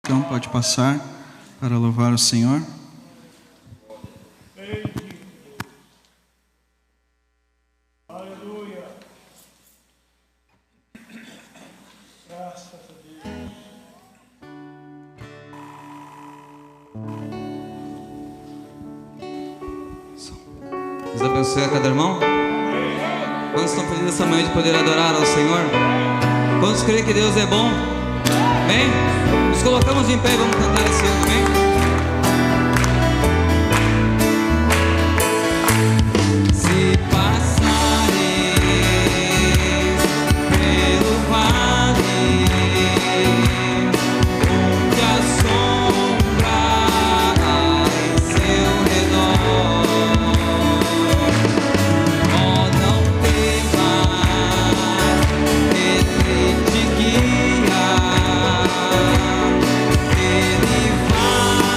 Então pode passar para louvar o Senhor. Aleluia. Graças a Deus. Deus abençoe a cada irmão. Quantos estão felizes essa manhã de poder adorar ao Senhor? Quantos creem que Deus é bom? Amém? Nos colocamos em pé e vamos cantar esse hino, amém? Se passares pelo vale, onde a sombra há em seu redor, ó, não temas, Ele te guia, Ele vai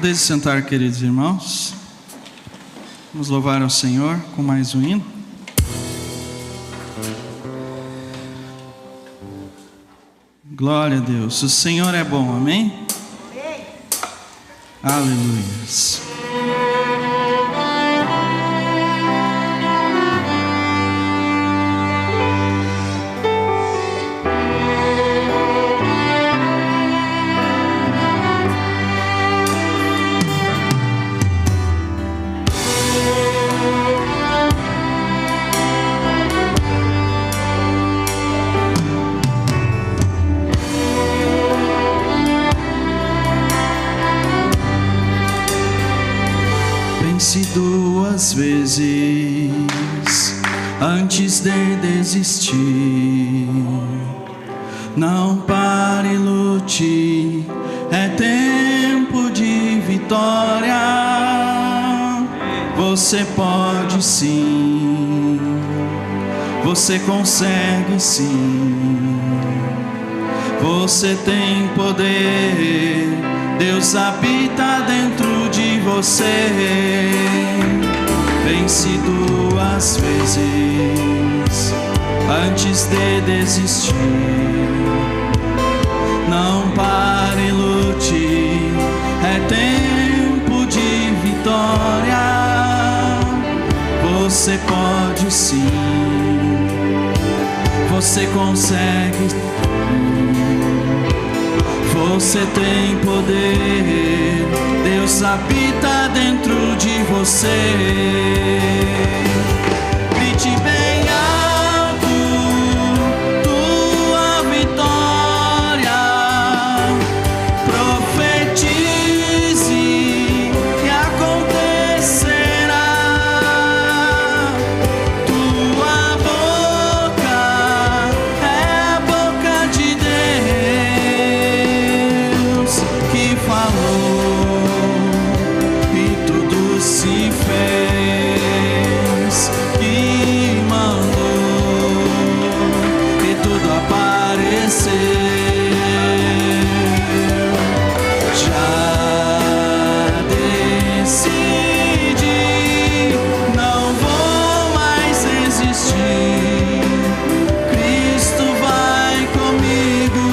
Podeis sentar, queridos irmãos. Vamos louvar ao Senhor com mais um hino. Glória a Deus. O Senhor é bom, amém? Aleluias. Duas vezes antes de desistir. Não pare, lute, é tempo de vitória. Você pode sim, você consegue sim. Você tem poder, Deus habita dentro de você. Vence duas vezes antes de desistir. Não pare, lute, é tempo de vitória. Você pode sim, você consegue. Você tem poder, Deus habita dentro de você. Grite bem alto tua vitória, profetize que acontecerá. Tua boca é a boca de Deus que falou e tudo se fez, que mandou e tudo apareceu. Já decidi, não vou mais resistir. Cristo vai comigo.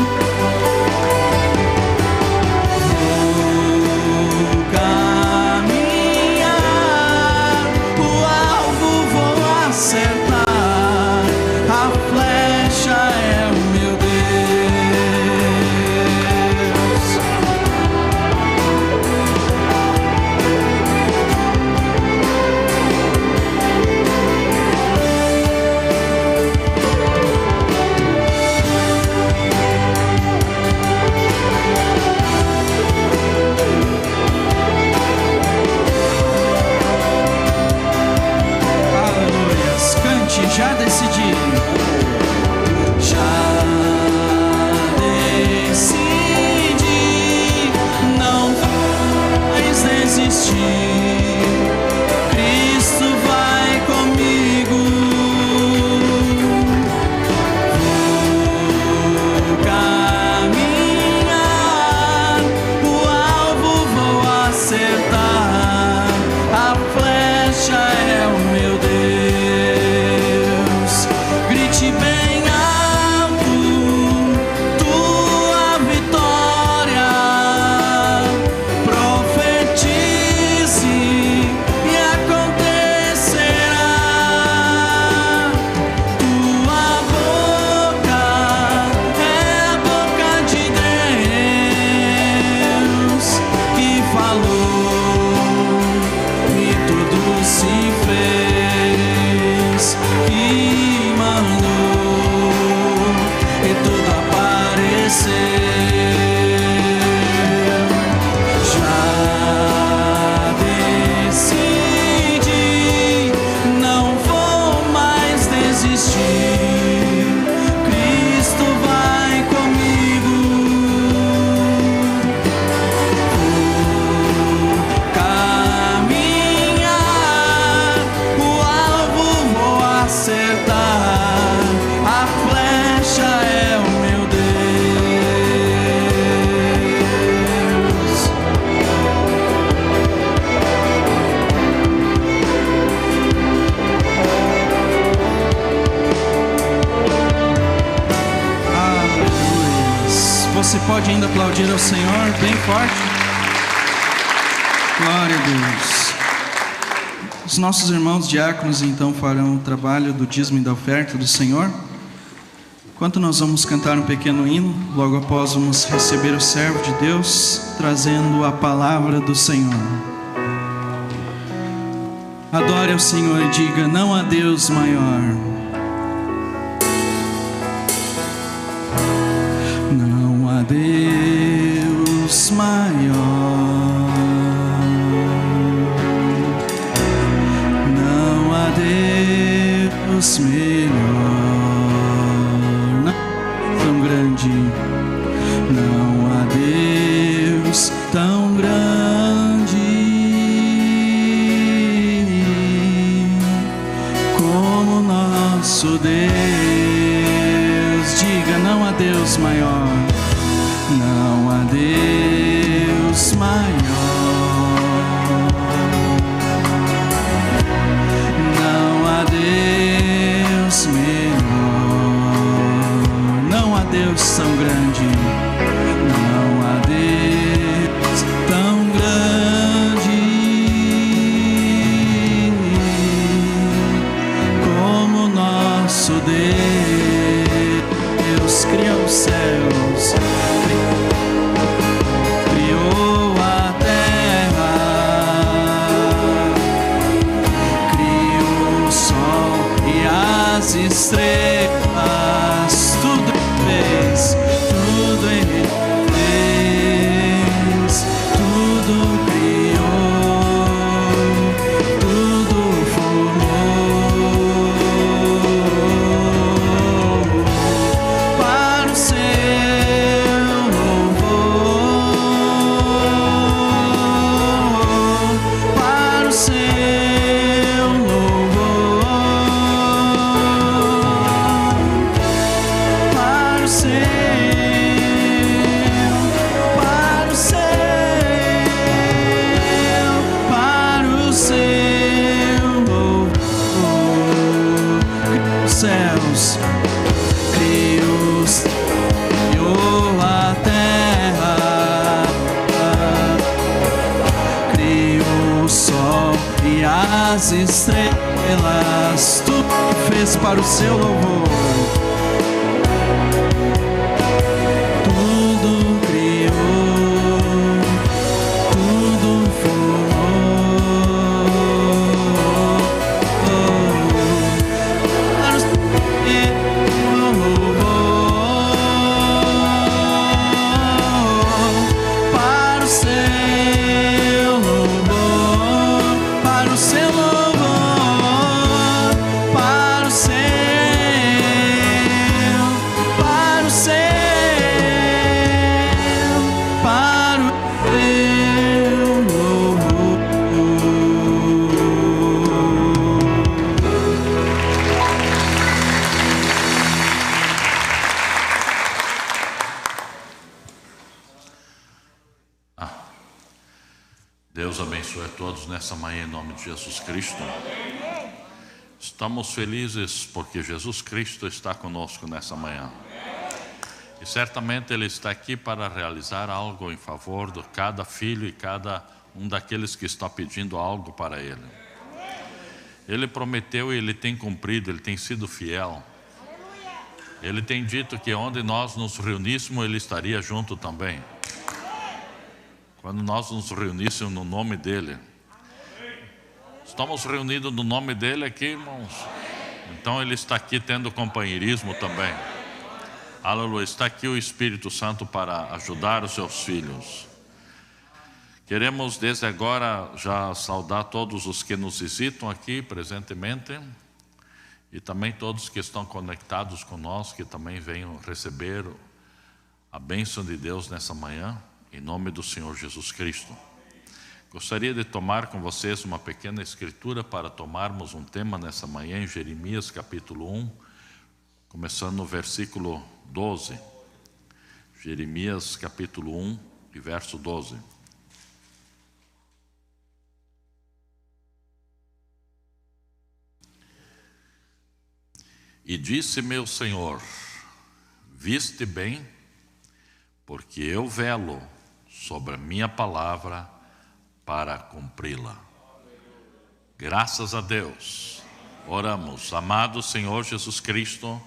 Já decidi, já decidi, não vou mais desistir. Cristo vai comigo. Vou caminhar, o alvo vou acertar. A flecha é o meu Deus. você pode ainda aplaudir ao Senhor bem forte. Glória a Deus. Os nossos irmãos diáconos então farão o trabalho do dízimo e da oferta do Senhor. Enquanto nós vamos cantar um pequeno hino, logo após vamos receber o servo de Deus trazendo a palavra do Senhor. Adore ao Senhor e diga: não há Deus maior. Não há Deus maior. Não há Deus melhor. Tão grande. Não há Deus tão grande como nosso Deus. Diga: não há Deus maior. Não há Deus maior. Não há Deus melhor. Não há Deus tão grande. Não há Deus tão grande como nosso Deus. Criou os céus, criou a terra, criou o sol e as estrelas. Tudo fez, tudo ele fez, tudo criou, tudo formou para o seu louvor, para o seu louvor, para o seu, para o seu louvor. Criou os céus, criou a terra, criou o sol e as estrelas. Tudo fez para o seu louvor. Tudo criou, tudo formou para o seu louvor, para o seu louvor, para o seu louvor, para o seu, para o seu, para o seu louvor. Deus abençoe a todos nessa manhã em nome de Jesus Cristo. Estamos felizes porque Jesus Cristo está conosco nessa manhã. E certamente Ele está aqui para realizar algo em favor de cada filho e cada um daqueles que está pedindo algo para Ele. Ele prometeu e Ele tem cumprido, Ele tem sido fiel. Ele tem dito que onde nós nos reuníssemos, Ele estaria junto também. Quando nós nos reuníssemos no nome dEle. Estamos reunidos no nome dEle aqui, irmãos. Então Ele está aqui tendo companheirismo também. Aleluia, está aqui o Espírito Santo para ajudar os seus filhos. Queremos desde agora já saudar todos os que nos visitam aqui presentemente. E também todos que estão conectados conosco, que também venham receber a bênção de Deus nessa manhã. Em nome do Senhor Jesus Cristo. Gostaria de tomar com vocês uma pequena escritura para tomarmos um tema nessa manhã em Jeremias capítulo 1, começando no versículo 12. Jeremias capítulo 1 e verso 12. E disse-me o Senhor: viste bem, porque eu velo sobre a minha palavra para cumpri-la. Graças a Deus. Oramos. Amado Senhor Jesus Cristo,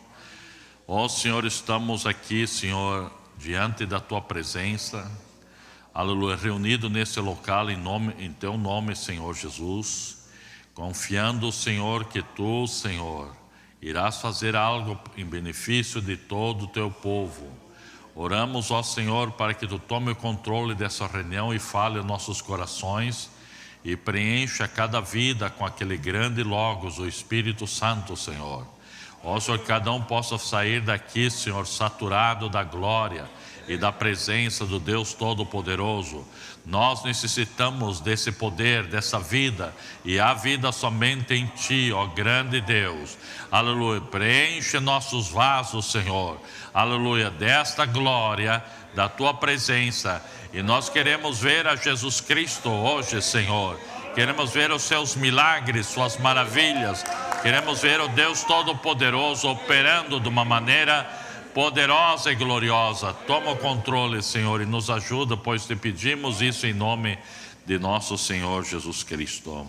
ó Senhor, estamos aqui, Senhor, diante da Tua presença, aleluia, reunido nesse local em Teu nome, Senhor Jesus, confiando, Senhor, que Tu, Senhor, irás fazer algo em benefício de todo o Teu povo. Oramos, ó Senhor, para que Tu tome o controle dessa reunião e fale em nossos corações e preencha cada vida com aquele grande Logos, o Espírito Santo, Senhor. Ó Senhor, que cada um possa sair daqui, Senhor, saturado da glória e da presença do Deus Todo-Poderoso. Nós necessitamos desse poder, dessa vida, e há vida somente em Ti, ó grande Deus. Aleluia, preenche nossos vasos, Senhor, aleluia, desta glória, da Tua presença. E nós queremos ver a Jesus Cristo hoje, Senhor. Queremos ver os Seus milagres, Suas maravilhas. Queremos ver o Deus Todo-Poderoso operando de uma maneira poderosa e gloriosa. Toma o controle, Senhor, e nos ajuda, pois Te pedimos isso em nome de nosso Senhor Jesus Cristo.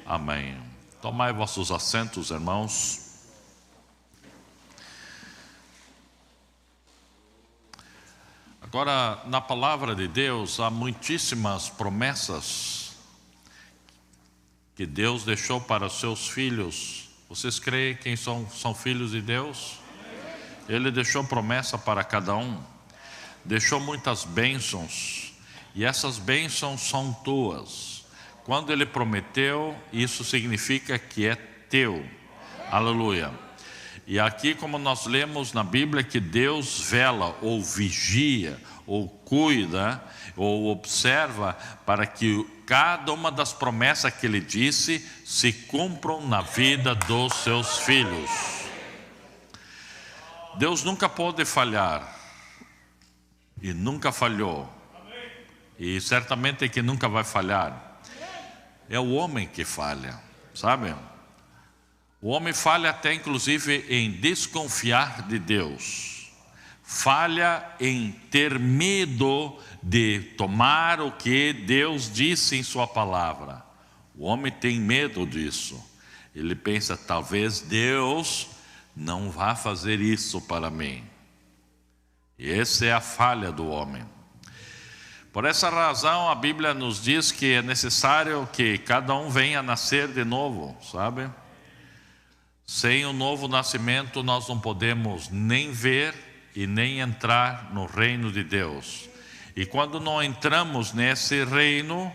Amém. Tomai vossos assentos, irmãos. Agora, na palavra de Deus, há muitíssimas promessas que Deus deixou para os seus filhos. Vocês creem que são filhos de Deus? Ele deixou promessa para cada um, deixou muitas bênçãos, e essas bênçãos são tuas. Quando Ele prometeu, isso significa que é teu. Aleluia. E aqui, como nós lemos na Bíblia, que Deus vela, ou vigia, ou cuida, ou observa, para que cada uma das promessas que Ele disse se cumpram na vida dos seus filhos. Deus nunca pode falhar, e nunca falhou, e certamente que nunca vai falhar. É o homem que falha, sabe? O homem falha até inclusive em desconfiar de Deus, falha em ter medo de tomar o que Deus disse em sua palavra. O homem tem medo disso. Ele pensa, talvez Deus não vá fazer isso para mim. E essa é a falha do homem. Por essa razão a Bíblia nos diz que é necessário que cada um venha nascer de novo, sabe? Sem o novo nascimento nós não podemos nem ver e nem entrar no reino de Deus. E quando não entramos nesse reino,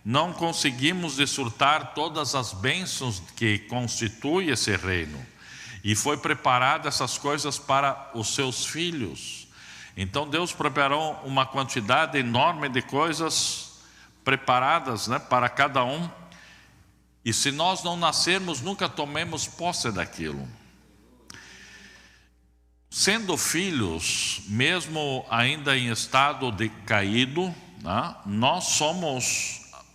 não conseguimos desfrutar todas as bênçãos que constituem esse reino. E foi preparado essas coisas para os seus filhos. Então Deus preparou uma quantidade enorme de coisas preparadas, né, para cada um. E se nós não nascermos, nunca tomemos posse daquilo. Sendo filhos, mesmo ainda em estado decaído, né, nós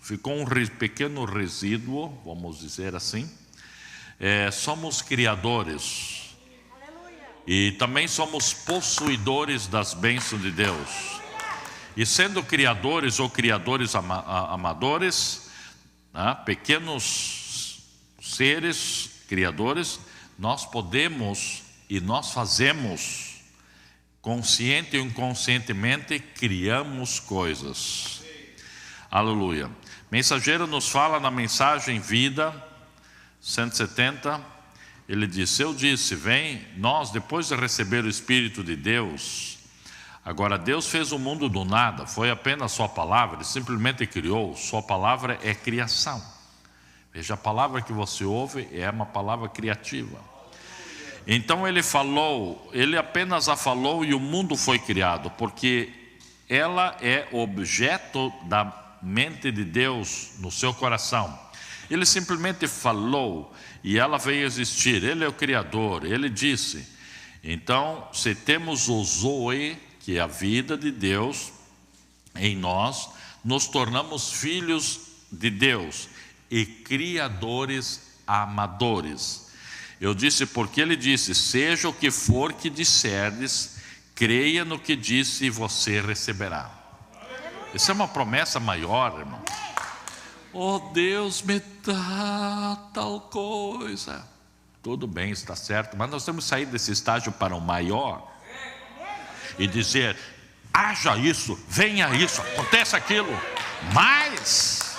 ficou um pequeno resíduo, vamos dizer assim, somos criadores. E também somos possuidores das bênçãos de Deus. E sendo criadores ou criadores amadores, né, pequenos seres criadores, nós podemos e nós fazemos, consciente ou inconscientemente, criamos coisas. Aleluia. Mensageiro nos fala na mensagem Vida 170, ele disse, eu disse, vem, nós depois de receber o Espírito de Deus, agora Deus fez o mundo do nada, foi apenas sua palavra, Ele simplesmente criou, sua palavra é criação. Veja, a palavra que você ouve é uma palavra criativa. Então Ele falou, Ele apenas a falou e o mundo foi criado, porque ela é objeto da mente de Deus no seu coração. Ele simplesmente falou e ela veio existir. Ele é o Criador, Ele disse. Então, se temos o Zoe, que é a vida de Deus em nós, nos tornamos filhos de Deus e criadores amadores. Eu disse porque Ele disse, seja o que for que disserdes, creia no que disse e você receberá. Isso é uma promessa maior, irmão. Oh, Deus me dá tal coisa. Tudo bem, está certo, mas nós temos que sair desse estágio para o maior e dizer: haja isso, venha isso, aconteça aquilo, mais.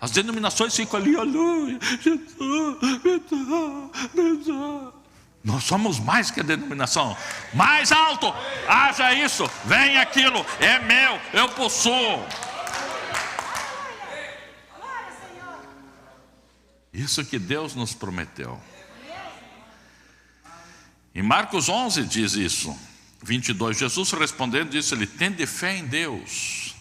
As denominações ficam ali, aleluia, nós somos mais que a denominação. Mais alto, haja isso, venha aquilo, é meu, eu possuo. Isso que Deus nos prometeu. Em Marcos 11 diz isso, 22, Jesus respondendo disse-lhe: tende fé em Deus,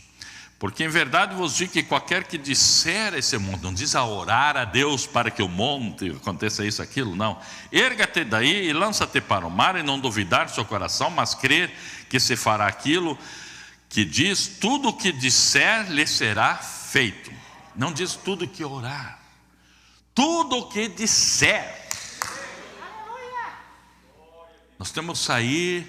porque em verdade vos digo que qualquer que disser a esse monte, não diz a orar a Deus para que o monte aconteça isso, aquilo, não. Erga-te daí e lança-te para o mar, e não duvidar no seu coração, mas crer que se fará aquilo que diz, tudo o que disser lhe será feito. Não diz tudo o que orar, tudo o que disser. Nós temos que sair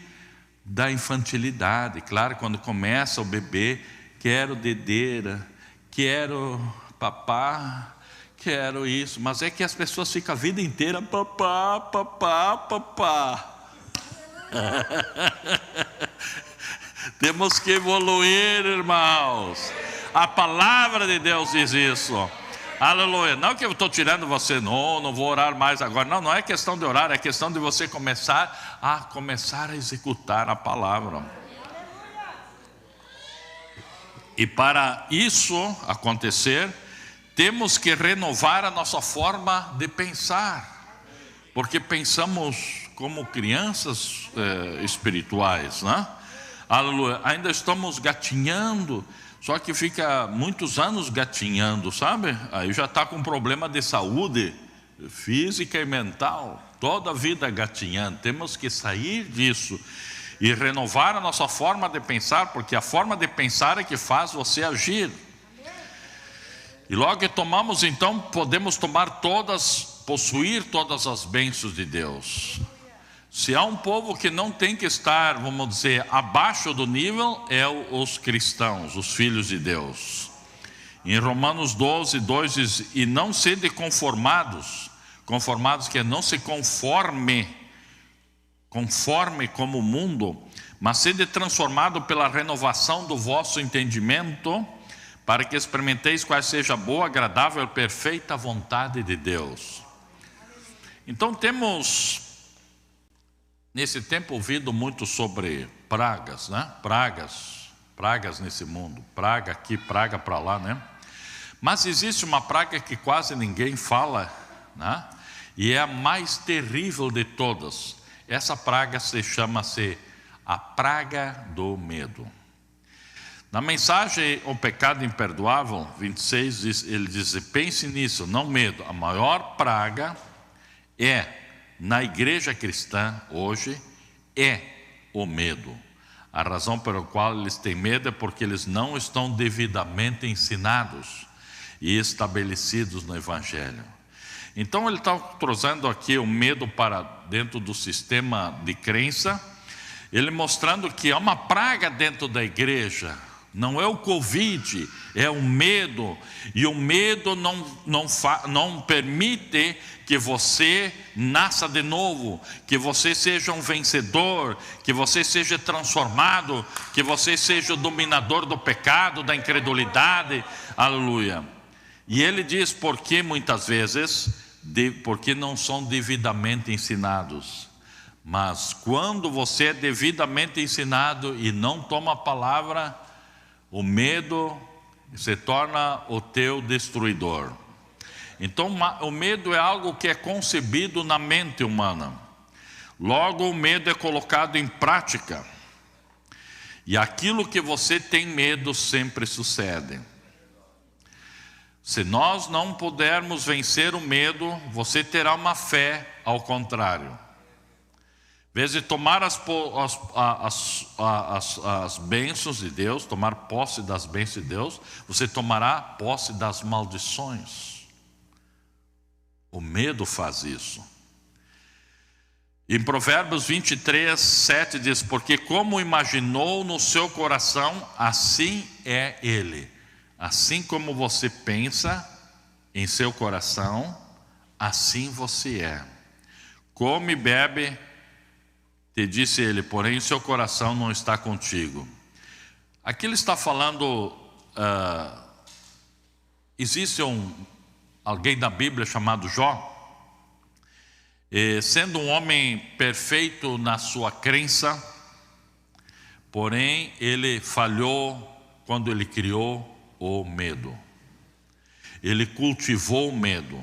da infantilidade. Claro, quando começa o bebê, quero dedeira, quero papá, quero isso. Mas é que as pessoas ficam a vida inteira papá, papá, papá. Temos que evoluir, irmãos. A palavra de Deus diz isso. Aleluia. Não que eu estou tirando você, não vou orar mais agora. Não é questão de orar, é questão de você começar a executar a palavra. E para isso acontecer, temos que renovar a nossa forma de pensar, porque pensamos como crianças espirituais, né? Aleluia. Ainda estamos gatinhando, só que fica muitos anos gatinhando, sabe? Aí já está com problema de saúde física e mental, toda a vida gatinhando. Temos que sair disso e renovar a nossa forma de pensar, porque a forma de pensar é que faz você agir. E logo que tomamos, então, podemos possuir todas as bênçãos de Deus. Se há um povo que não tem que estar, vamos dizer, abaixo do nível, é os cristãos, os filhos de Deus. Em Romanos 12, 2 diz: e não sede conformados que é não se conforme como o mundo, mas sede transformado pela renovação do vosso entendimento, para que experimenteis qual seja a boa, agradável e perfeita vontade de Deus. Então temos nesse tempo ouvido muito sobre pragas, né? Pragas nesse mundo, praga aqui, praga para lá, né? Mas existe uma praga que quase ninguém fala, né? E é a mais terrível de todas. Essa praga chama-se a praga do medo. Na mensagem O Pecado Imperdoável, 26, ele diz: pense nisso, não medo. A maior praga na igreja cristã hoje é o medo. A razão pela qual eles têm medo é porque eles não estão devidamente ensinados e estabelecidos no Evangelho. Então ele está trazendo aqui o medo para dentro do sistema de crença, ele mostrando que há uma praga dentro da igreja. Não é o Covid, é o medo. E o medo não permite que você nasça de novo, que você seja um vencedor, que você seja transformado, que você seja o dominador do pecado, da incredulidade. Aleluia. E ele diz porque muitas vezes, porque não são devidamente ensinados. Mas quando você é devidamente ensinado e não toma a palavra, o medo se torna o teu destruidor. Então o medo é algo que é concebido na mente humana. Logo o medo é colocado em prática. E aquilo que você tem medo sempre sucede. Se nós não pudermos vencer o medo, você terá uma fé ao contrário. Em vez de tomar as bênçãos de Deus, tomar posse das bênçãos de Deus, você tomará posse das maldições. O medo faz isso. Em Provérbios 23, 7 diz: porque como imaginou no seu coração, assim é ele. Assim como você pensa em seu coração, assim você é. Come e bebe, te disse ele, porém seu coração não está contigo. Aqui ele está falando, existe alguém da Bíblia chamado Jó, sendo um homem perfeito na sua crença, porém ele falhou quando ele criou o medo. Ele cultivou o medo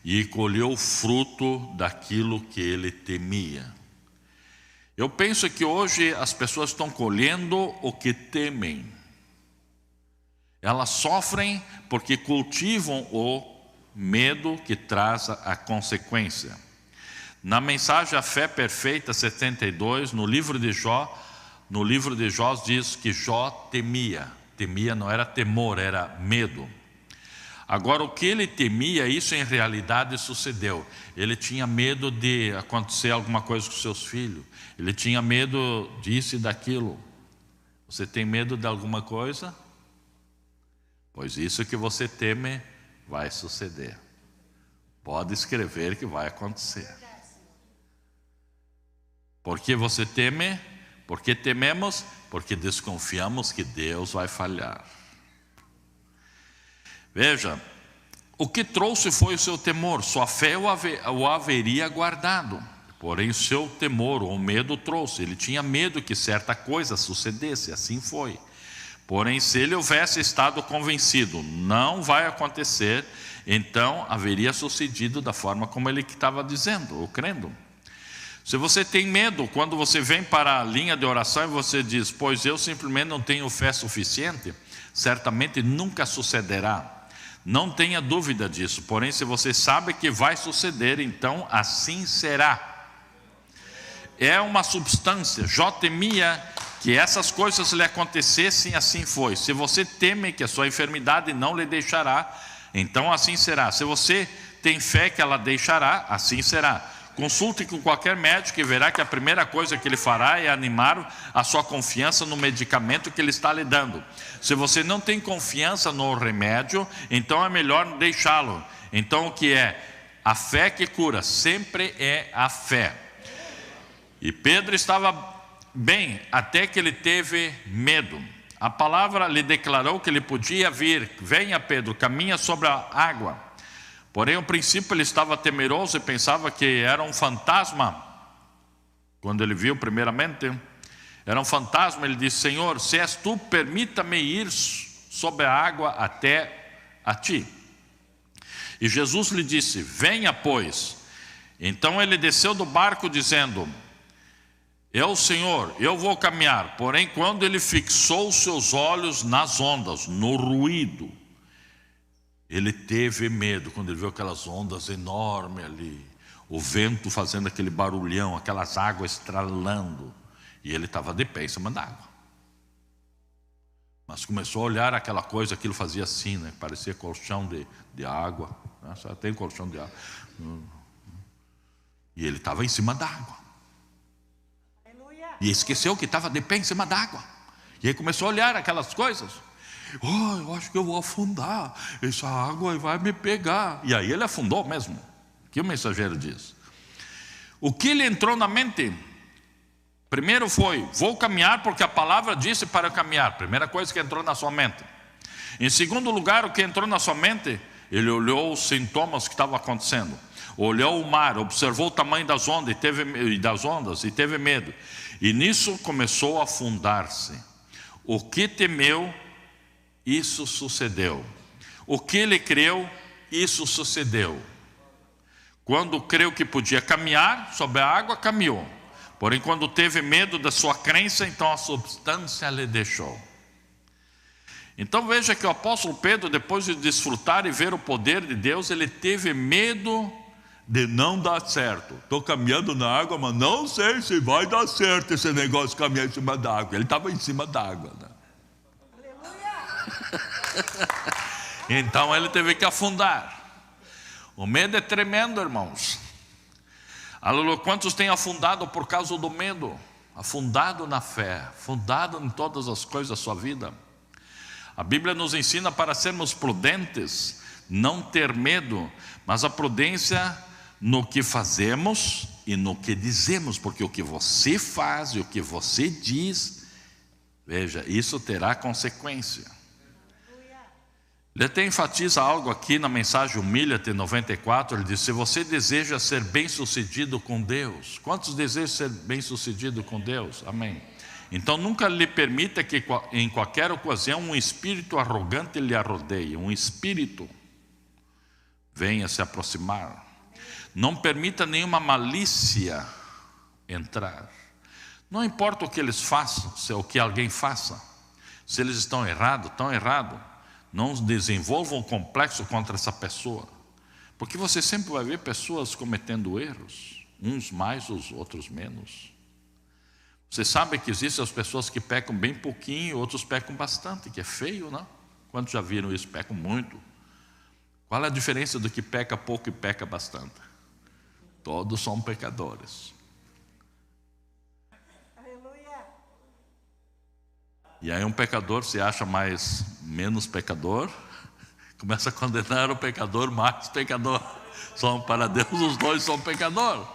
e colheu o fruto daquilo que ele temia. Eu penso que hoje as pessoas estão colhendo o que temem. Elas sofrem porque cultivam o medo que traz a consequência. Na mensagem A Fé Perfeita 72, no livro de Jó diz que Jó temia. Temia não era temor, era medo. Agora, o que ele temia, isso em realidade sucedeu. Ele tinha medo de acontecer alguma coisa com seus filhos. Ele tinha medo disso e daquilo. Você tem medo de alguma coisa? Pois isso que você teme vai suceder. Pode escrever que vai acontecer. Por que você teme? Porque tememos? Porque desconfiamos que Deus vai falhar. Veja, o que trouxe foi o seu temor. Sua fé o haveria guardado. Porém, o seu temor, o medo trouxe. Ele tinha medo que certa coisa sucedesse, assim foi. Porém, se ele houvesse estado convencido, não vai acontecer, então haveria sucedido da forma como ele estava dizendo, ou crendo. Se você tem medo, quando você vem para a linha de oração e você diz, pois eu simplesmente não tenho fé suficiente, certamente nunca sucederá. Não tenha dúvida disso. Porém, se você sabe que vai suceder, então assim será. É uma substância. Jó temia que essas coisas lhe acontecessem, assim foi. Se você teme que a sua enfermidade não lhe deixará, então assim será. Se você tem fé que ela deixará, assim será. Consulte com qualquer médico e verá que a primeira coisa que ele fará é animar a sua confiança no medicamento que ele está lhe dando. Se você não tem confiança no remédio, então é melhor deixá-lo. Então o que é? A fé que cura, sempre é a fé. E Pedro estava bem, até que ele teve medo. A palavra lhe declarou que ele podia vir. Venha, Pedro, caminha sobre a água. Porém, ao princípio ele estava temeroso e pensava que era um fantasma. Quando ele viu primeiramente, era um fantasma. Ele disse, Senhor, se és tu, permita-me ir sobre a água até a ti. E Jesus lhe disse, venha, pois. Então ele desceu do barco dizendo, eu, Senhor, eu vou caminhar. Porém, quando ele fixou seus olhos nas ondas, no ruído, ele teve medo quando ele viu aquelas ondas enormes ali, o vento fazendo aquele barulhão, aquelas águas estralando, e ele estava de pé em cima d'água. Mas começou a olhar aquela coisa, aquilo fazia assim, né? Parecia colchão de água, né? Só tem colchão de água. E ele estava em cima d'água. E esqueceu que estava de pé em cima d'água. E aí começou a olhar aquelas coisas. Oh, eu acho que eu vou afundar, essa água vai me pegar. E aí ele afundou mesmo. O que o mensageiro diz? O que lhe entrou na mente? Primeiro foi, vou caminhar porque a palavra disse para caminhar. Primeira coisa que entrou na sua mente. Em segundo lugar, o que entrou na sua mente? Ele olhou os sintomas que estavam acontecendo. Olhou o mar, observou o tamanho das ondas e teve medo. E nisso começou a afundar-se. O que temeu, isso sucedeu. O que ele creu, isso sucedeu. Quando creu que podia caminhar sobre a água, caminhou. Porém, quando teve medo da sua crença, então a substância lhe deixou. Então veja que o apóstolo Pedro, depois de desfrutar e ver o poder de Deus, ele teve medo de não dar certo. Estou caminhando na água, mas não sei se vai dar certo esse negócio de caminhar em cima da água. Ele estava em cima da água, né? Então ele teve que afundar. O medo é tremendo, irmãos. Aleluia. Quantos têm afundado por causa do medo? Afundado na fé, afundado em todas as coisas da sua vida. A Bíblia nos ensina para sermos prudentes, não ter medo, mas a prudência no que fazemos e no que dizemos, porque o que você faz e o que você diz, veja, isso terá consequência. Ele até enfatiza algo aqui na mensagem Humilha-te 94, ele diz: se você deseja ser bem-sucedido com Deus, quantos desejam ser bem-sucedido com Deus? Amém. Então nunca lhe permita que em qualquer ocasião um espírito arrogante lhe arrodeie, um espírito venha se aproximar. Não permita nenhuma malícia entrar. Não importa o que eles façam, se é o que alguém faça, se eles estão errados, não desenvolvam um complexo contra essa pessoa, porque você sempre vai ver pessoas cometendo erros, uns mais, os outros menos. Você sabe que existem as pessoas que pecam bem pouquinho, outros pecam bastante, que é feio, não? Quantos já viram isso? Pecam muito. Qual é a diferença do que peca pouco e peca bastante? Todos são pecadores. E aí um pecador se acha menos pecador, começa a condenar o pecador mais pecador. Para Deus os dois são pecadores.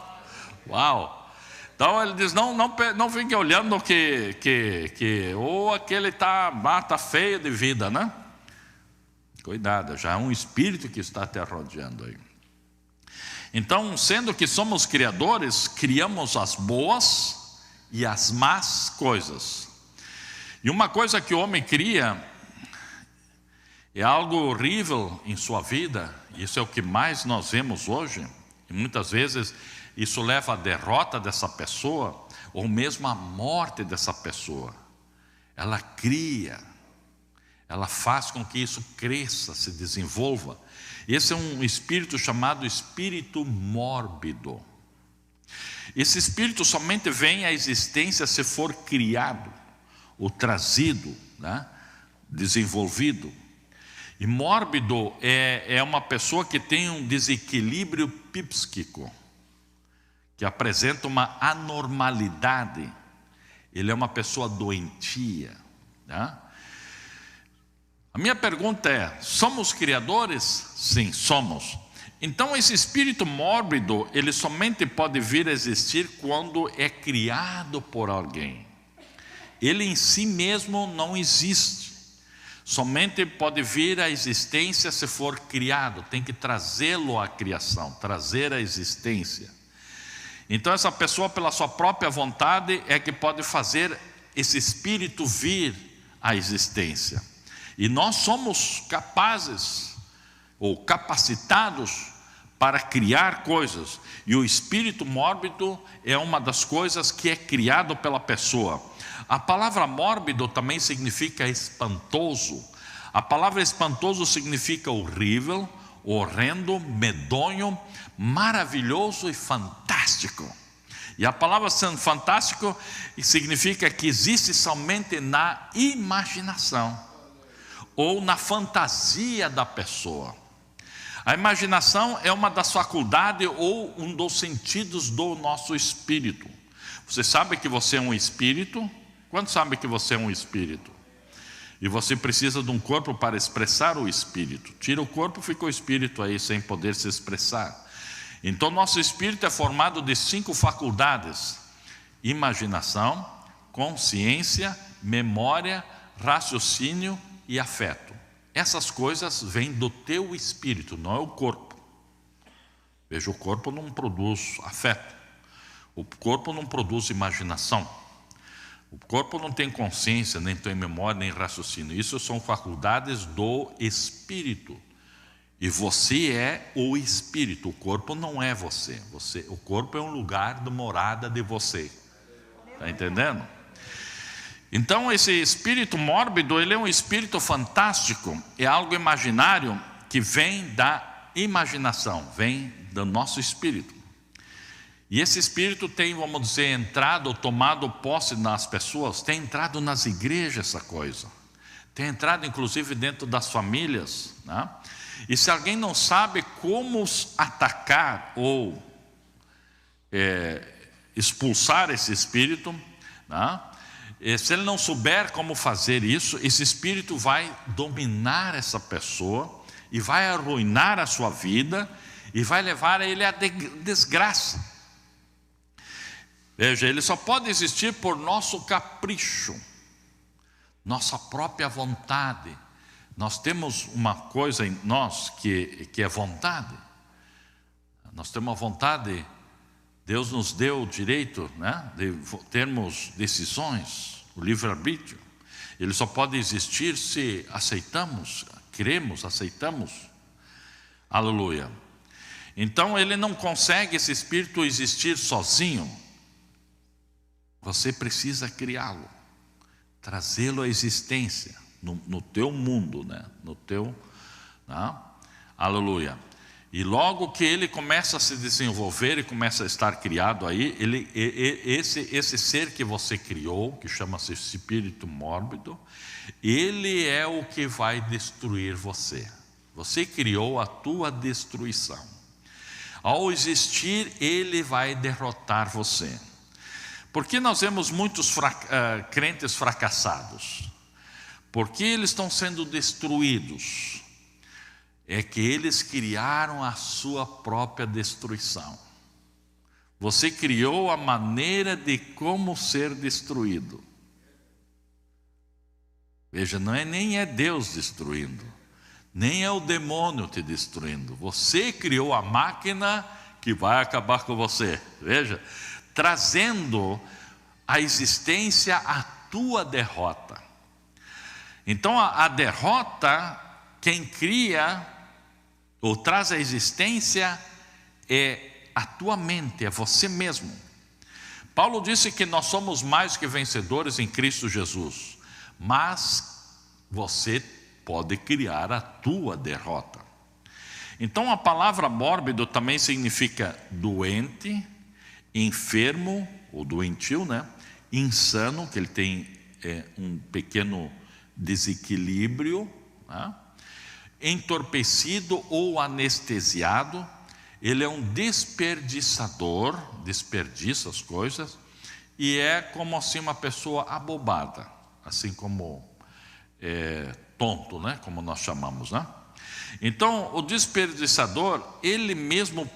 Uau! Então ele diz, não fique olhando que ou aquele tá feio de vida, né? Cuidado, já é um espírito que está te rodeando aí. Então, sendo que somos criadores, criamos as boas e as más coisas. E uma coisa que o homem cria é algo horrível em sua vida, isso é o que mais nós vemos hoje, e muitas vezes isso leva à derrota dessa pessoa, ou mesmo à morte dessa pessoa. Ela cria, ela faz com que isso cresça, se desenvolva. Esse é um espírito chamado espírito mórbido. Esse espírito somente vem à existência se for criado, ou trazido, né? Desenvolvido. E mórbido é uma pessoa que tem um desequilíbrio psíquico, que apresenta uma anormalidade. Ele é uma pessoa doentia, né? A minha pergunta é: somos criadores? Sim, somos. Então esse espírito mórbido, ele somente pode vir a existir quando é criado por alguém. Ele em si mesmo não existe. Somente pode vir à existência se for criado. Tem que trazê-lo à criação, trazer à existência. Então essa pessoa, pela sua própria vontade, é que pode fazer esse espírito vir à existência. E nós somos capazes ou capacitados para criar coisas. E o espírito mórbido é uma das coisas que é criado pela pessoa. A palavra mórbido também significa espantoso. A palavra espantoso significa horrível, horrendo, medonho, maravilhoso e fantástico. E a palavra fantástico significa que existe somente na imaginação ou na fantasia da pessoa. A imaginação é uma das faculdades ou um dos sentidos do nosso espírito. Você sabe que você é um espírito? Quantos sabem que você é um espírito? E você precisa de um corpo para expressar o espírito. Tira o corpo, fica o espírito aí sem poder se expressar. Então nosso espírito é formado de 5 faculdades: imaginação, consciência, memória, raciocínio e afeto. Essas coisas vêm do teu espírito, não é o corpo. Veja, o corpo não produz afeto. O corpo não produz imaginação. O corpo não tem consciência, nem tem memória, nem raciocínio. Isso são faculdades do espírito. E você é o espírito. O corpo não é você. O corpo é um lugar de morada de você. Está entendendo? Então esse espírito mórbido, ele é um espírito fantástico. É algo imaginário que vem da imaginação, vem do nosso espírito. E esse espírito tem, vamos dizer, entrado, tomado posse nas pessoas, tem entrado nas igrejas essa coisa, tem entrado inclusive dentro das famílias, né? E se alguém não sabe como atacar ou expulsar esse espírito, né? E se ele não souber como fazer isso, esse espírito vai dominar essa pessoa e vai arruinar a sua vida e vai levar ele à desgraça. Veja, ele só pode existir por nosso capricho, nossa própria vontade. Nós temos uma coisa em nós que é vontade. Nós temos uma vontade. Deus nos deu o direito, né, de termos decisões, o livre-arbítrio. Ele só pode existir se aceitamos, cremos, aceitamos. Aleluia. Então ele não consegue, esse espírito, existir sozinho. Você precisa criá-lo, trazê-lo à existência, no teu mundo, né? No teu, né? Aleluia. E logo que ele começa a se desenvolver e começa a estar criado aí, esse ser que você criou, que chama-se espírito mórbido, ele é o que vai destruir você. Você criou a tua destruição. Ao existir, ele vai derrotar você. Por que nós vemos muitos crentes fracassados? Porque eles estão sendo destruídos. É que eles criaram a sua própria destruição. Você criou a maneira de como ser destruído. Veja, nem é Deus destruindo, nem é o demônio te destruindo. Você criou a máquina que vai acabar com você. Veja, trazendo à existência a tua derrota. Então a derrota, quem cria ou traz à existência é a tua mente, é você mesmo. Paulo disse que nós somos mais que vencedores em Cristo Jesus, mas você pode criar a tua derrota. Então a palavra mórbido também significa doente, enfermo ou doentio, né? Insano, que ele tem um pequeno desequilíbrio, né? Entorpecido ou anestesiado. Ele é um desperdiçador, desperdiça as coisas, e é como assim uma pessoa abobada, assim como tonto, né? Como nós chamamos, né? Então o desperdiçador, ele mesmo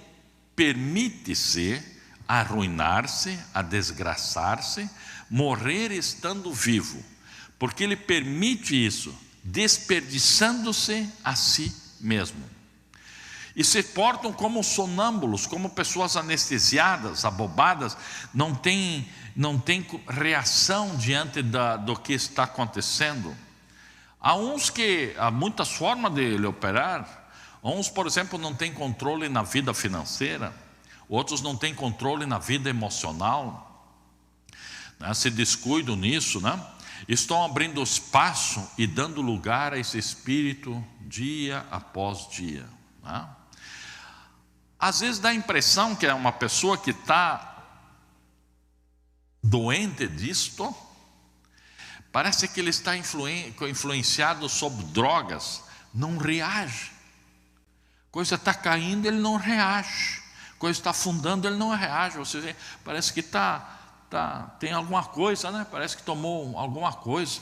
permite-se arruinar-se, a desgraçar-se, morrer estando vivo, porque ele permite isso, desperdiçando-se a si mesmo. E se portam como sonâmbulos, como pessoas anestesiadas, abobadas, não tem reação diante do que está acontecendo. Há muitas formas de ele operar. Uns, por exemplo, não têm controle na vida financeira, outros não têm controle na vida emocional, né? Se descuidam nisso, né? Estão abrindo espaço e dando lugar a esse espírito dia após dia, né? Às vezes dá a impressão que é uma pessoa que está doente disto, parece que ele está influenciado sob drogas, não reage. Coisa está caindo, ele não reage. Coisa está afundando, ele não reage. Ou seja, parece que tem alguma coisa, né? Parece que tomou alguma coisa.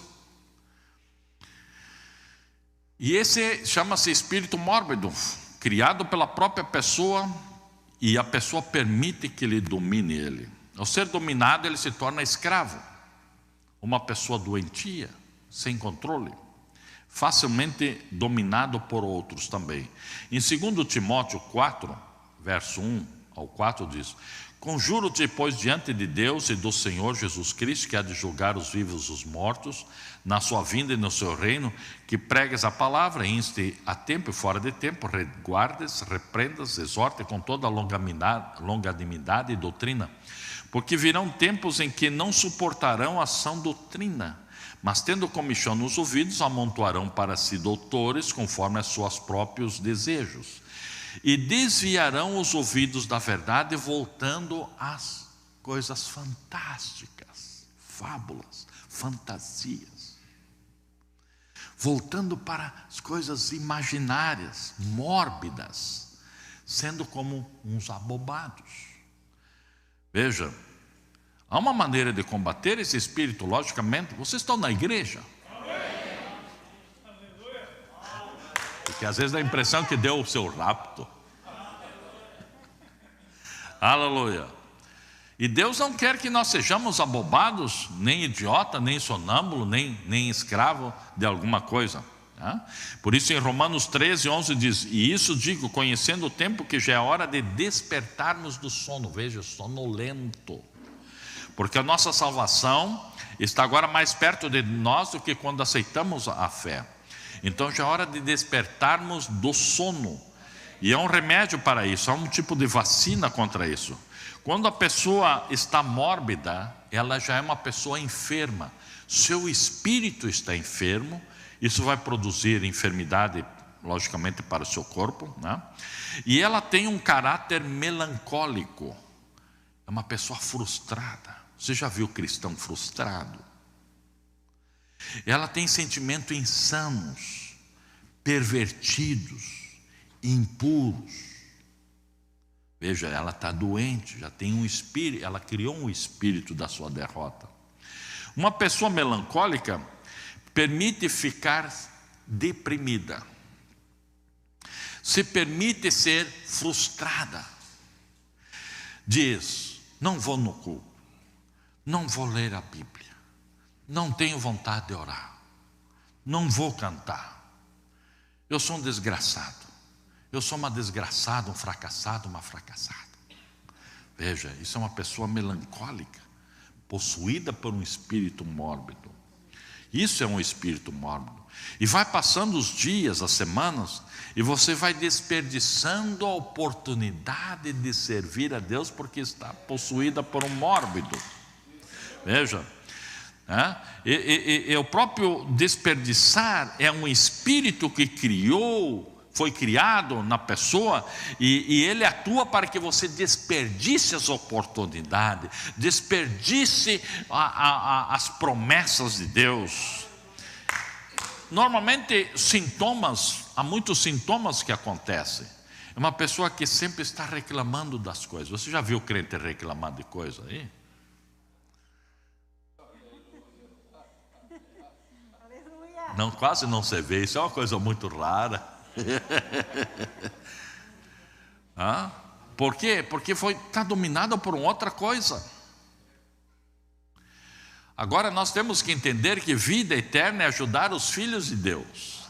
E esse chama-se espírito mórbido, criado pela própria pessoa, e a pessoa permite que ele domine ele. Ao ser dominado, ele se torna escravo. Uma pessoa doentia, sem controle, facilmente dominado por outros também. Em 2 Timóteo 4, verso 1 ao 4 diz: conjuro-te, pois, diante de Deus e do Senhor Jesus Cristo, que há de julgar os vivos e os mortos, na sua vinda e no seu reino, que pregues a palavra, inste a tempo e fora de tempo, reguardes, reprendas, exorte com toda a longanimidade e doutrina, porque virão tempos em que não suportarão a sã doutrina, mas tendo comichão nos ouvidos, amontoarão para si doutores, conforme os seus próprios desejos, e desviarão os ouvidos da verdade, voltando às coisas fantásticas, fábulas, fantasias, voltando para as coisas imaginárias, mórbidas, sendo como uns abobados. Veja, há uma maneira de combater esse espírito, logicamente. Vocês estão na igreja? Porque às vezes dá a impressão que deu o seu rapto. Aleluia. E Deus não quer que nós sejamos abobados, nem idiota, nem sonâmbulo, nem escravo de alguma coisa. Por isso em Romanos 13:11 diz: e isso digo, conhecendo o tempo, que já é hora de despertarmos do sono. Veja, sonolento. Porque a nossa salvação está agora mais perto de nós do que quando aceitamos a fé. Então já é hora de despertarmos do sono. E é um remédio para isso, há um tipo de vacina contra isso. Quando a pessoa está mórbida, ela já é uma pessoa enferma. Seu espírito está enfermo, isso vai produzir enfermidade, logicamente, para o seu corpo, né? E ela tem um caráter melancólico. É uma pessoa frustrada. Você já viu cristão frustrado? Ela tem sentimentos insanos, pervertidos, impuros. Veja, ela está doente, já tem um espírito, ela criou um espírito da sua derrota. Uma pessoa melancólica permite ficar deprimida, se permite ser frustrada. Diz: não vou no culto, não vou ler a Bíblia, não tenho vontade de orar, não vou cantar, eu sou um desgraçado, eu sou uma desgraçada, um fracassado, uma fracassada. Veja, isso é uma pessoa melancólica, possuída por um espírito mórbido. Isso é um espírito mórbido. E vai passando os dias, as semanas, e você vai desperdiçando a oportunidade de servir a Deus, porque está possuída por um mórbido. Veja, o próprio desperdiçar é um espírito que foi criado na pessoa, e ele atua para que você desperdice as oportunidades, desperdice as promessas de Deus. Normalmente há muitos sintomas que acontecem. É uma pessoa que sempre está reclamando das coisas. Você já viu crente reclamar de coisa aí? Não, quase não se vê, isso é uma coisa muito rara. Por quê? Porque está dominada por outra coisa. Agora nós temos que entender que vida eterna é ajudar os filhos de Deus,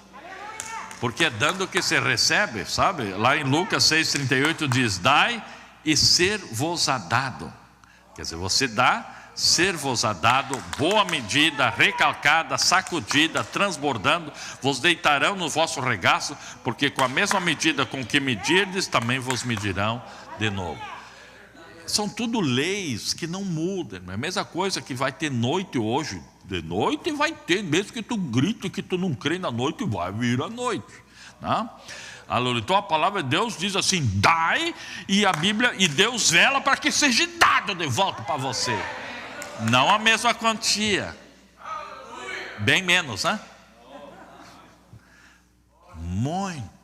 porque é dando que se recebe, sabe? Lá em Lucas 6,38 diz: dai e ser-vos-á dado. Quer dizer, você dá, ser-vos-á dado, boa medida, recalcada, sacudida, transbordando, vos deitarão no vosso regaço, porque com a mesma medida com que medirdes, também vos medirão de novo. São tudo leis que não mudam. É a mesma coisa que vai ter noite hoje. De noite vai ter, mesmo que tu grite que tu não crê na noite, vai vir a noite, né? Então a palavra de Deus diz assim: dai, e a Bíblia, e Deus vela para que seja dado de volta para você. Não a mesma quantia, bem menos, né? Muito.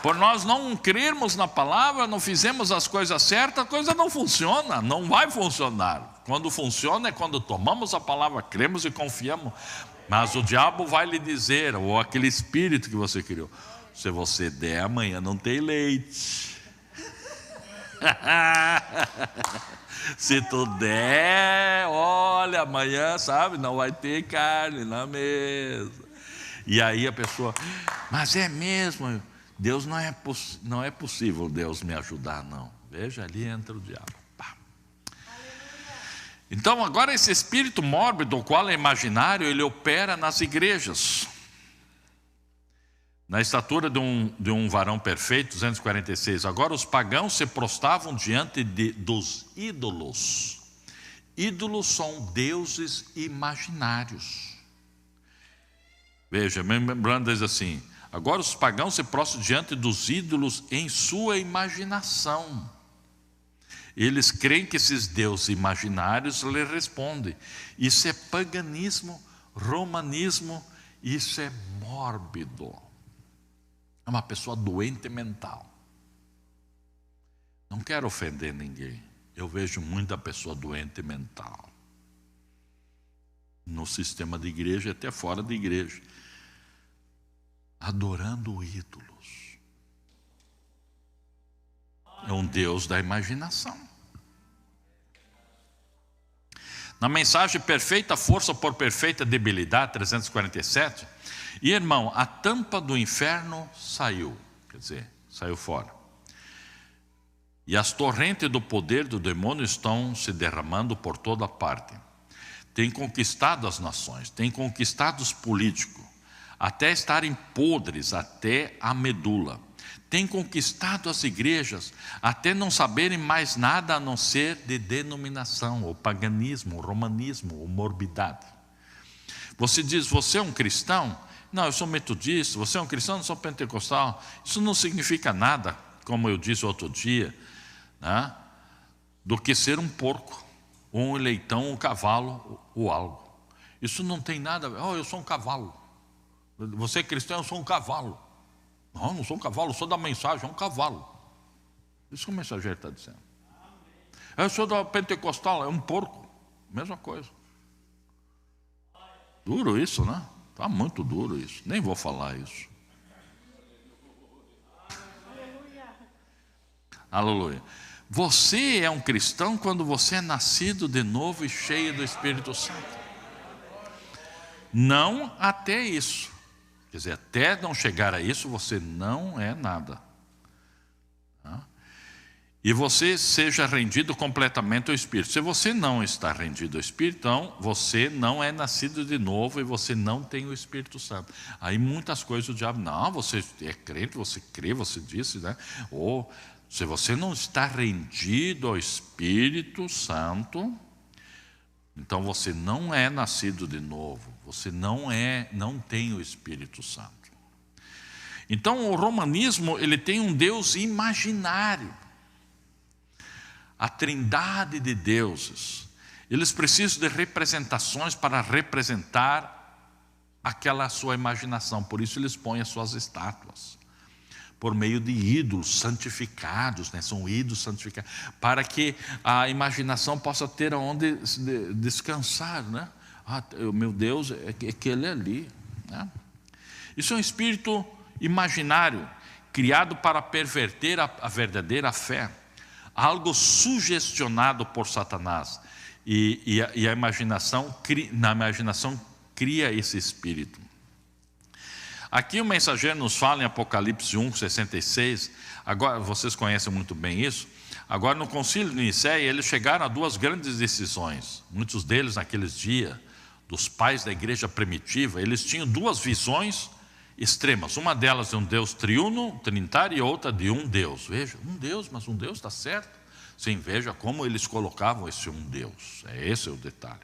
Por nós não crermos na palavra, não fizemos as coisas certas, a coisa não funciona, não vai funcionar. Quando funciona é quando tomamos a palavra, cremos e confiamos. Mas o diabo vai lhe dizer, ou aquele espírito que você criou: se você der, amanhã não tem leite. Se tu der, olha, amanhã, sabe, não vai ter carne na mesa. E aí a pessoa: mas é mesmo, Deus não é possível Deus me ajudar, não. Veja, ali entra o diabo. Pá. Então agora esse espírito mórbido, o qual é imaginário, ele opera nas igrejas. Na estatura de um varão perfeito, 246. Agora os pagãos se prostravam diante dos ídolos. Ídolos são deuses imaginários. Veja, lembrando, diz assim: agora os pagãos se prostram diante dos ídolos em sua imaginação. Eles creem que esses deuses imaginários lhe respondem. Isso é paganismo, romanismo, isso é mórbido. É uma pessoa doente mental. Não quero ofender ninguém. Eu vejo muita pessoa doente mental no sistema de igreja e até fora da igreja, adorando ídolos. É um Deus da imaginação. Na mensagem Perfeita Força por Perfeita Debilidade, 347, e irmão, a tampa do inferno saiu, quer dizer, saiu fora. E as torrentes do poder do demônio estão se derramando por toda parte. Tem conquistado as nações, tem conquistado os políticos, até estarem podres, até a medula. Tem conquistado as igrejas, até não saberem mais nada a não ser de denominação, o paganismo, o romanismo, o morbidade. Você diz, você é um cristão? Não, eu sou metodista. Você é um cristão? Eu sou pentecostal. Isso não significa nada, como eu disse outro dia, né, do que ser um porco, ou um leitão, um cavalo, ou algo. Isso não tem nada a ver. Oh, eu sou um cavalo. Você é cristão? Eu sou um cavalo. Não sou um cavalo, eu sou da mensagem, é um cavalo. Isso que o mensageiro está dizendo. Eu sou da pentecostal, é um porco. Mesma coisa. Duro isso, né? Está muito duro isso. Nem vou falar isso. Aleluia. Você é um cristão quando você é nascido de novo e cheio do Espírito Santo. Não até isso. Quer dizer, até não chegar a isso, você não é nada. E você seja rendido completamente ao Espírito. Se você não está rendido ao Espírito, então você não é nascido de novo e você não tem o Espírito Santo. Aí muitas coisas o diabo, não, você é crente, você crê, você disse, né? Ou se você não está rendido ao Espírito Santo, então você não é nascido de novo. Você não tem o Espírito Santo. Então o romanismo, ele tem um Deus imaginário. A trindade de deuses. Eles precisam de representações para representar aquela sua imaginação. Por isso eles põem as suas estátuas. Por meio de ídolos santificados, né? São ídolos santificados. Para que a imaginação possa ter onde descansar, né? Meu Deus, é que ele é ali, né? Isso é um espírito imaginário, criado para perverter a verdadeira fé. Algo sugestionado por Satanás. E a imaginação, na imaginação cria esse espírito. Aqui o mensageiro nos fala em Apocalipse 1:66. Agora, vocês conhecem muito bem isso. Agora, no concílio de Nicéia, eles chegaram a duas grandes decisões. Muitos deles, naqueles dias, dos pais da igreja primitiva, eles tinham duas visões extremas. Uma delas de um Deus triuno, trinitário, e outra de um Deus. Veja, um Deus, mas um Deus está certo. Sim, veja como eles colocavam esse um Deus. Esse é o detalhe.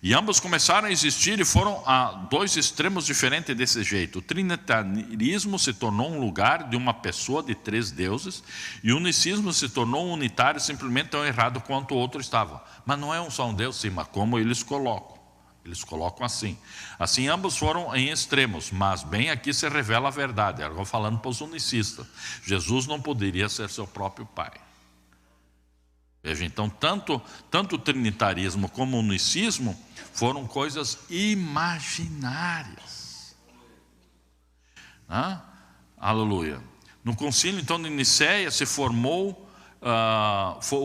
E ambos começaram a existir e foram a dois extremos diferentes desse jeito. O trinitarismo se tornou um lugar de uma pessoa de três deuses, e o unicismo se tornou unitário, simplesmente tão errado quanto o outro estava. Mas não é um só um Deus, sim, mas como eles colocam. Eles colocam assim. Assim ambos foram em extremos, mas bem aqui se revela a verdade. Agora falando para os unicistas, Jesus não poderia ser seu próprio pai. Veja, então tanto o trinitarismo como o unicismo foram coisas imaginárias. Aleluia. No concílio então de Nicéia se formou,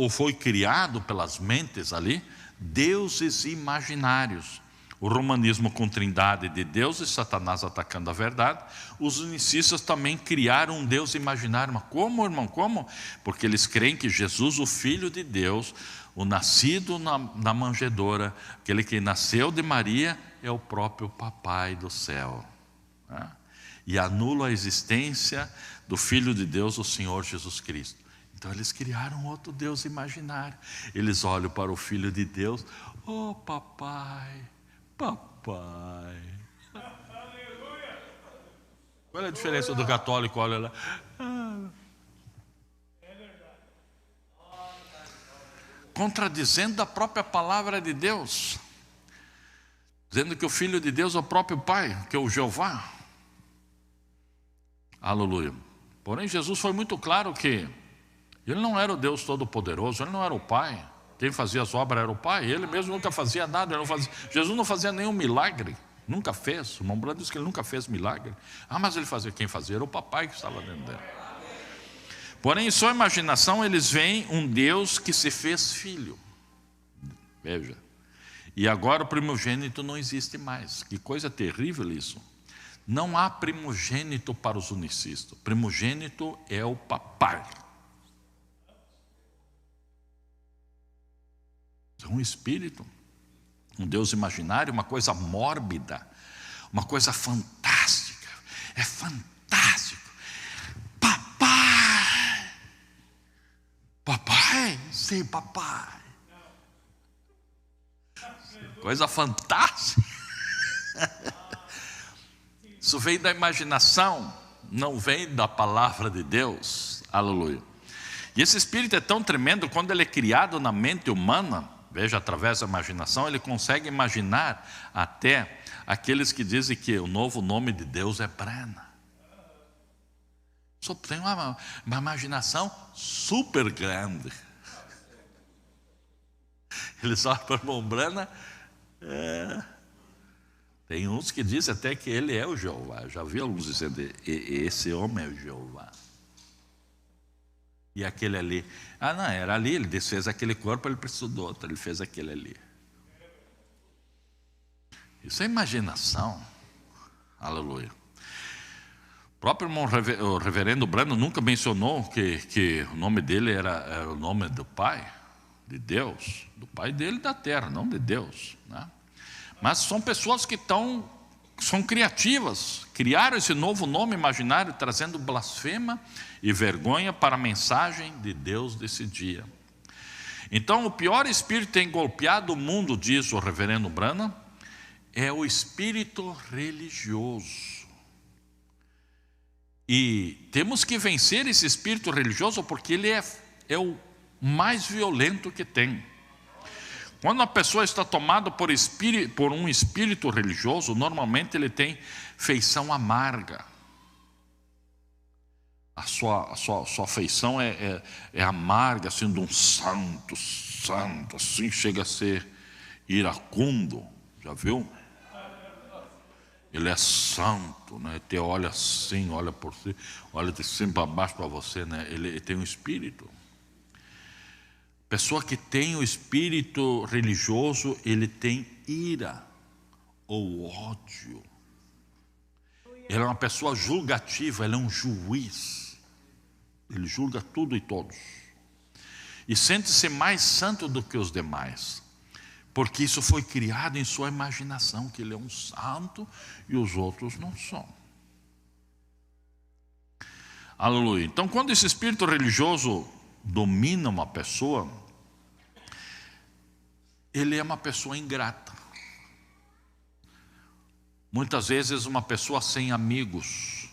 foi criado pelas mentes ali, deuses imaginários. O romanismo com trindade de deuses, Satanás atacando a verdade. Os unicistas também criaram um Deus imaginário. Mas como, irmão? Como? Porque eles creem que Jesus, o Filho de Deus, o nascido na manjedoura, aquele que nasceu de Maria, é o próprio Papai do céu. E anula a existência do Filho de Deus, o Senhor Jesus Cristo. Então eles criaram outro Deus imaginário. Eles olham para o Filho de Deus, oh papai, papai. Qual é a diferença do católico? Olha lá. Contradizendo a própria palavra de Deus, dizendo que o Filho de Deus é o próprio Pai, que é o Jeová. Aleluia. Porém Jesus foi muito claro que Ele não era o Deus Todo-Poderoso, ele não era o Pai. Quem fazia as obras era o Pai, ele mesmo nunca fazia nada. Jesus não fazia nenhum milagre, nunca fez. O irmão Branham diz que ele nunca fez milagre. Mas ele fazia, quem fazia era o papai que estava dentro dele. Porém, em sua imaginação, eles veem um Deus que se fez filho. Veja. E agora o primogênito não existe mais. Que coisa terrível isso. Não há primogênito para os unicistas. Primogênito é o papai. É um espírito, um Deus imaginário, uma coisa mórbida, uma coisa fantástica. É fantástico. Papai! Papai? Sim, papai. Coisa fantástica. Isso vem da imaginação, não vem da palavra de Deus. Aleluia. E esse espírito é tão tremendo, quando ele é criado na mente humana, veja, através da imaginação, ele consegue imaginar até aqueles que dizem que o novo nome de Deus é Brana. Só tem uma imaginação super grande. Eles olham para o irmão Brana. Tem uns que dizem até que ele é o Jeová. Já vi alguns dizendo, esse homem é o Jeová. E aquele ali, não, era ali, ele desfez aquele corpo, ele precisou do outro, ele fez aquele ali. Isso é imaginação. Aleluia. O próprio irmão, o reverendo Branham nunca mencionou que o nome dele era o nome do Pai, de Deus, do Pai dele da terra, não de Deus, né? Mas são pessoas que são criativas, criaram esse novo nome imaginário, trazendo blasfema e vergonha para a mensagem de Deus desse dia. Então, o pior espírito que tem golpeado o mundo, diz o reverendo Branham, é o espírito religioso. E temos que vencer esse espírito religioso, porque ele é o mais violento que tem. Quando a pessoa está tomada por um espírito religioso, normalmente ele tem feição amarga. A sua feição é amarga, assim, de um santo, assim, chega a ser iracundo. Já viu? Ele é santo, né? Ele olha assim, olha por si, olha de cima para baixo para você, né? Ele tem um espírito. Pessoa que tem o espírito religioso, ele tem ira ou ódio. Ele é uma pessoa julgativa, ele é um juiz. Ele julga tudo e todos. E sente-se mais santo do que os demais. Porque isso foi criado em sua imaginação, que ele é um santo e os outros não são. Aleluia. Então, quando esse espírito religioso domina uma pessoa, ele é uma pessoa ingrata. Muitas vezes uma pessoa sem amigos,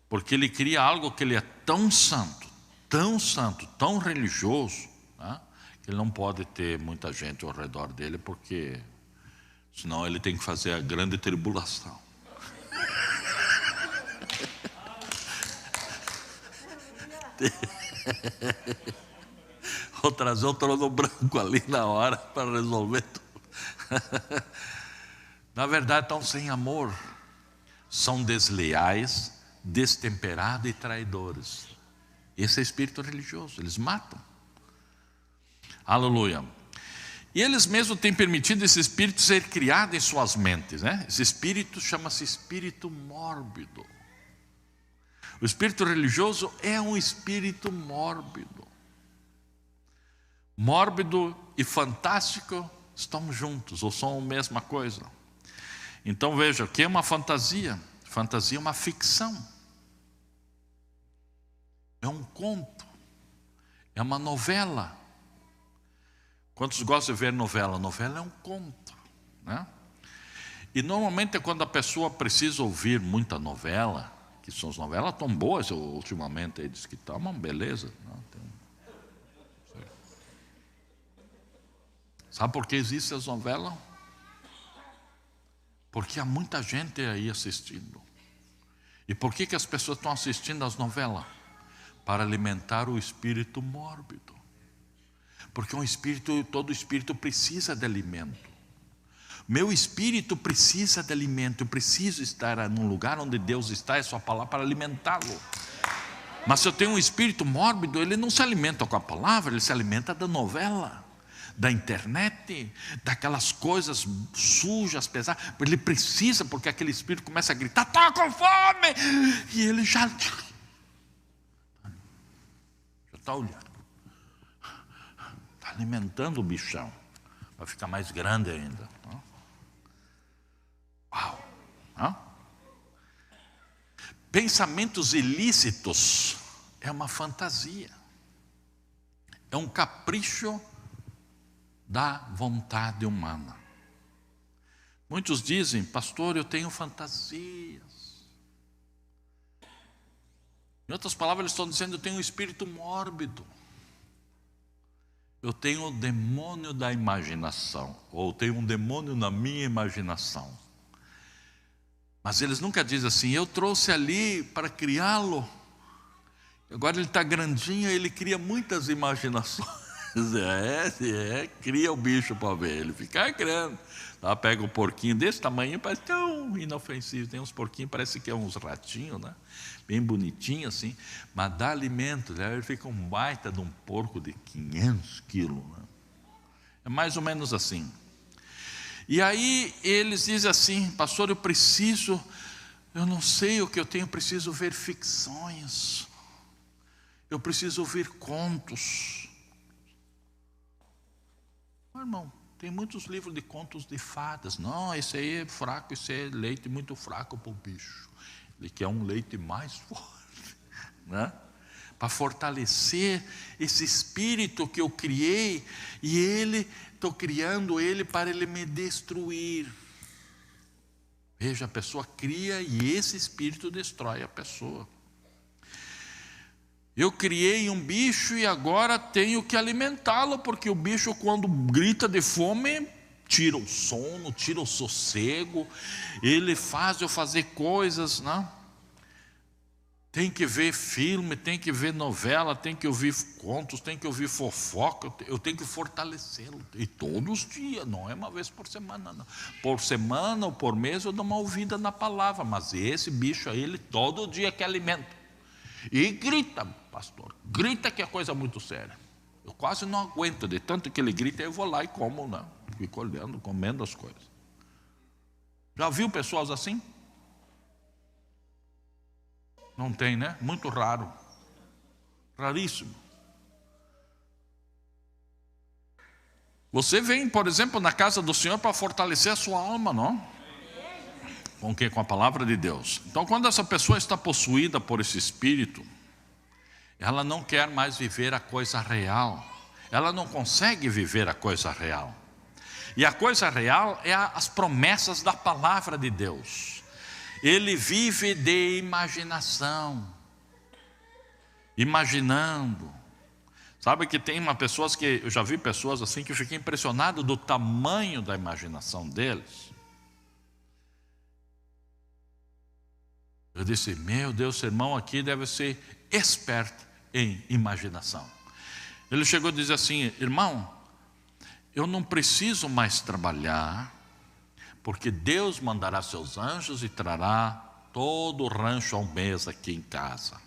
porque ele cria algo que ele é tão santo, tão religioso, né, que ele não pode ter muita gente ao redor dele, porque senão ele tem que fazer a grande tribulação. Vou trazer o trono branco ali na hora para resolver tudo. Na verdade, estão sem amor, são desleais, destemperados e traidores. Esse é espírito religioso, eles matam. Aleluia. E eles mesmos têm permitido esse espírito ser criado em suas mentes, né? Esse espírito chama-se espírito mórbido. O espírito religioso é um espírito mórbido. Mórbido e fantástico estão juntos, ou são a mesma coisa. Então veja, o que é uma fantasia? Fantasia é uma ficção. É um conto. É uma novela. Quantos gostam de ver novela? Novela é um conto, né? E normalmente é quando a pessoa precisa ouvir muita novela, que são as novelas tão boas ultimamente, aí diz que tá uma beleza. Sabe por que existem as novelas? Porque há muita gente aí assistindo. E por que as pessoas estão assistindo as novelas? para alimentar o espírito mórbido. Porque todo espírito precisa de alimento. Meu espírito precisa de alimento. Eu preciso estar num lugar onde Deus está, é sua palavra, para alimentá-lo. Mas se eu tenho um espírito mórbido, ele não se alimenta com a palavra, ele se alimenta da novela, da internet, daquelas coisas sujas, pesadas. Ele precisa, porque aquele espírito começa a gritar: estou com fome! E ele já está olhando, está alimentando o bichão, vai ficar mais grande ainda. Uau! Pensamentos ilícitos é uma fantasia, é um capricho da vontade humana. Muitos dizem: pastor, eu tenho fantasias. Em outras palavras, eles estão dizendo: eu tenho um espírito mórbido, eu tenho o demônio da imaginação, ou tenho um demônio na minha imaginação. Mas eles nunca dizem assim: eu trouxe ali para criá-lo, agora ele está grandinho, ele cria muitas imaginações. Cria o bicho para ver, ele fica grande. Tá? Pega um porquinho desse tamanho, parece tão inofensivo. Tem uns porquinhos, parece que é uns ratinhos, né? Bem bonitinho assim, mas dá alimento, né? Ele fica um baita de um porco de 500 quilos. Né? É mais ou menos assim. E aí eles dizem assim: pastor, eu não sei o que eu tenho, preciso ver ficções, eu preciso ouvir contos. Meu irmão, tem muitos livros de contos de fadas. Não, esse aí é fraco, esse é leite muito fraco para o bicho. Ele quer um leite mais forte, né? Para fortalecer esse espírito que eu criei, e estou criando ele para ele me destruir. Veja, a pessoa cria e esse espírito destrói a pessoa. Eu criei um bicho e agora tenho que alimentá-lo, porque o bicho, quando grita de fome, tira o sono, tira o sossego, ele faz eu fazer coisas, né? Tem que ver filme, tem que ver novela, tem que ouvir contos, tem que ouvir fofoca. Eu tenho que fortalecê-lo. E todos os dias, não é uma vez por semana, não. Por semana ou por mês eu dou uma ouvida na palavra. Mas esse bicho aí, ele todo dia quer alimento. E grita, pastor. Grita, que é coisa muito séria. Eu quase não aguento, de tanto que ele grita, eu vou lá e como, né? Fico olhando, comendo as coisas. Já viu pessoas assim? Não tem, né? Muito raro. Raríssimo. Você vem, por exemplo, na casa do Senhor para fortalecer a sua alma, não? Com o quê? Com a palavra de Deus. Então, quando essa pessoa está possuída por esse espírito, ela não quer mais viver a coisa real. Ela não consegue viver a coisa real. E a coisa real é as promessas da palavra de Deus. Ele vive de imaginação, imaginando. Sabe que tem pessoas que, eu já vi pessoas assim que eu fiquei impressionado do tamanho da imaginação deles. Eu disse: meu Deus, esse irmão aqui deve ser esperto em imaginação. Ele chegou a dizer assim: irmão, eu não preciso mais trabalhar, porque Deus mandará seus anjos e trará todo o rancho ao mês aqui em casa.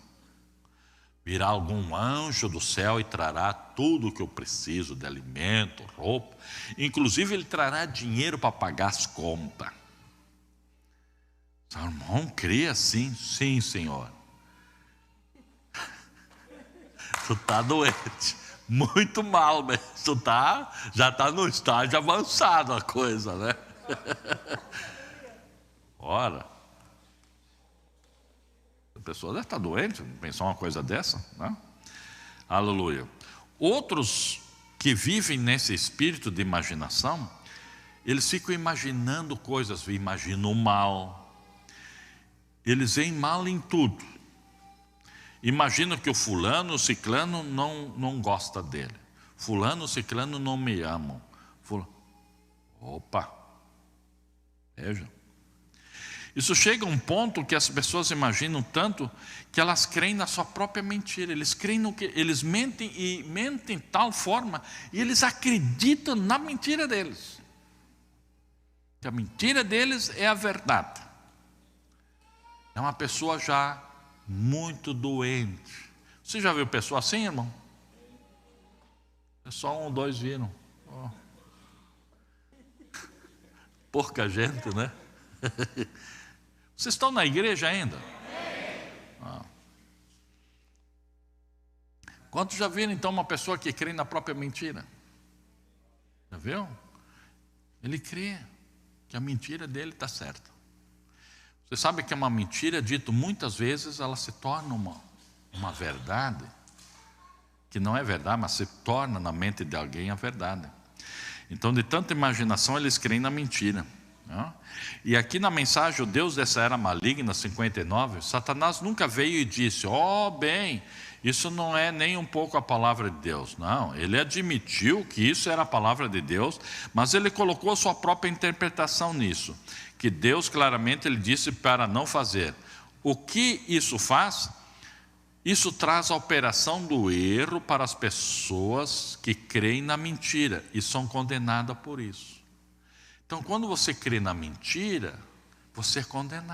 Virá algum anjo do céu e trará tudo o que eu preciso de alimento, roupa. Inclusive ele trará dinheiro para pagar as contas. Seu irmão crê assim? Sim, Senhor. Tu está doente. Muito mal, mas tu já está no estágio avançado a coisa, né? Ora, a pessoa deve estar doente, pensar uma coisa dessa, né? Aleluia. Outros que vivem nesse espírito de imaginação, eles ficam imaginando coisas, imaginam o mal, eles veem mal em tudo. Imaginam que o fulano, o ciclano não gosta dele, fulano, o ciclano não me amam. Opa! Veja. Isso chega a um ponto que as pessoas imaginam tanto que elas creem na sua própria mentira. Eles creem no que eles mentem, e mentem de tal forma, e eles acreditam na mentira deles. Que a mentira deles é a verdade. É uma pessoa já muito doente. Você já viu pessoa assim, irmão? É só 1 ou 2 viram. Oh. Pouca gente, né? Vocês estão na igreja ainda? Ah. Quantos já viram então uma pessoa que crê na própria mentira? Já viu? Ele crê que a mentira dele está certa. Você sabe que uma mentira dita muitas vezes ela se torna uma verdade, que não é verdade, mas se torna na mente de alguém a verdade. Então, de tanta imaginação, eles creem na mentira. Né? E aqui na mensagem, o Deus dessa era maligna, 59, Satanás nunca veio e disse: ó, bem, isso não é nem um pouco a palavra de Deus. Não, ele admitiu que isso era a palavra de Deus, mas ele colocou a sua própria interpretação nisso, que Deus claramente ele disse para não fazer. O que isso faz? Isso traz a operação do erro para as pessoas que creem na mentira e são condenadas por isso. Então, quando você crê na mentira, você é condenado.